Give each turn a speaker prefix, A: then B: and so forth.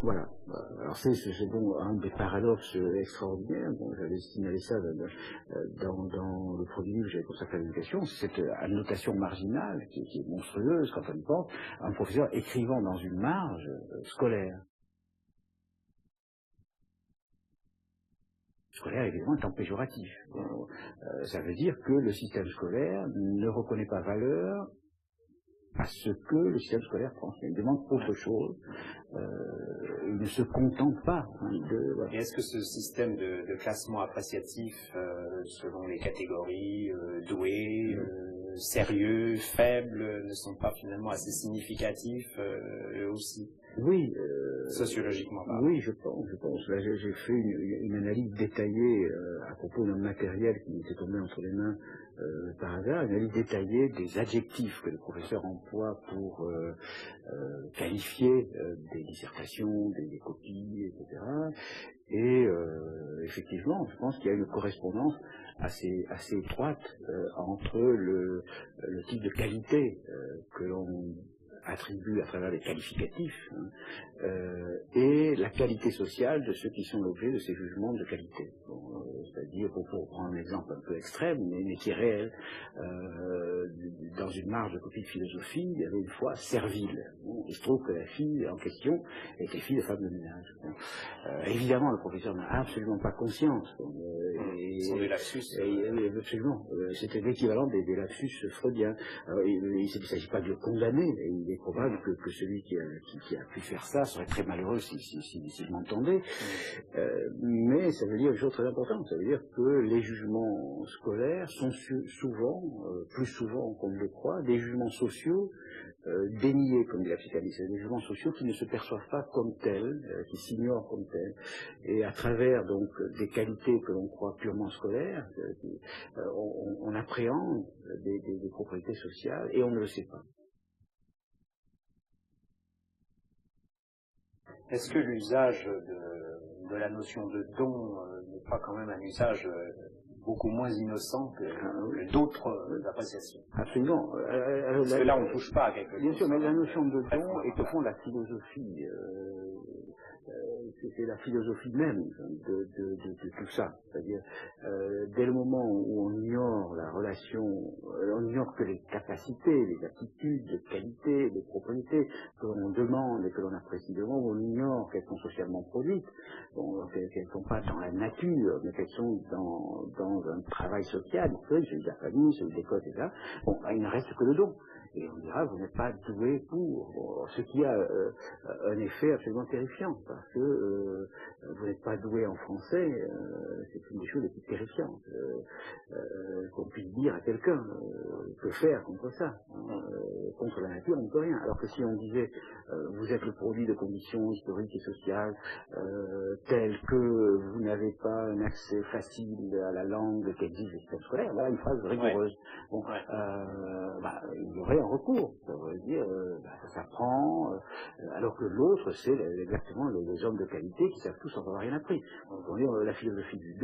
A: Voilà. Alors c'est bon, un des paradoxes extraordinaires. Bon, j'avais signalé ça dans le premier livre que j'avais consacré à l'éducation, c'est cette annotation marginale qui est monstrueuse quand on y pense, un professeur écrivant dans une marge scolaire. Scolaire, évidemment, étant péjoratif. Ça veut dire que le système scolaire ne reconnaît pas valeur à ce que le système scolaire transmet. Il demande autre chose. Il ne se contente pas de...
B: Voilà. Et est-ce que ce système de classement appréciatif selon les catégories, doué, sérieux, faible, ne sont pas finalement assez significatifs eux aussi?
A: Oui.
B: Sociologiquement.
A: Oui, je pense. Là, j'ai fait une analyse détaillée à propos d'un matériel qui m'était tombé entre les mains par hasard, une analyse détaillée des adjectifs que les professeurs emploient pour qualifier des dissertations, des copies, etc. Et effectivement, je pense qu'il y a une correspondance assez étroite entre le type de qualité que l'on attribue à travers les qualificatifs et la qualité sociale de ceux qui sont l'objet de ces jugements de qualité. Bon, c'est-à-dire, pour prendre un exemple un peu extrême, mais qui est réel, dans une marge de copie de philosophie, il y avait une fois Serville. Bon, il se trouve que la fille en question était fille de femme de ménage. Bon, évidemment, le professeur n'a absolument pas conscience.
B: Ce sont des lapsus.
A: Absolument. C'était l'équivalent des lapsus freudiens. Alors, il ne s'agit pas de le condamner. Il est probable que celui qui a pu faire ça serait très malheureux si je m'entendais. Mais ça veut dire une chose très importante. Ça veut dire que les jugements scolaires sont souvent, plus souvent qu'on ne le croit, des jugements sociaux déniés, comme dit la psychanalyse, des jugements sociaux qui ne se perçoivent pas comme tels, qui s'ignorent comme tels, et à travers donc des qualités que l'on croit purement scolaires, on appréhende des propriétés sociales et on ne le sait pas.
B: Est-ce que l'usage de la notion de don n'est pas quand même un usage beaucoup moins innocent que d'autres appréciations?
A: Absolument.
B: Parce que là, on ne touche pas à quelque chose.
A: Bien sûr, mais la notion de don est au fond la philosophie. C'est la philosophie même de tout ça. C'est-à-dire, dès le moment où on ignore la relation, on ignore que les capacités, les aptitudes, les qualités, les propriétés que l'on demande et que l'on apprécie de moment, on ignore qu'elles sont socialement produites, bon, qu'elles ne sont pas dans la nature, mais qu'elles sont dans un travail social, celui de la famille, celui de l'école, etc. Bon, il ne reste que le don. Et on dira, vous n'êtes pas doué pour. Bon, ce qui a un effet absolument terrifiant, parce que vous n'êtes pas doué en français, c'est une des choses les plus terrifiantes qu'on puisse dire à quelqu'un. Que faire contre ça? Contre la nature, on ne peut rien. Alors que si on disait, vous êtes le produit de conditions historiques et sociales telles que vous n'avez pas un accès facile à la langue qu'exige le système scolaire, voilà une phrase rigoureuse. Bon, il y aurait un recours, ça veut dire ça s'apprend, alors que l'autre c'est exactement les hommes de qualité qui savent tous en avoir rien appris. Donc on dit la philosophie du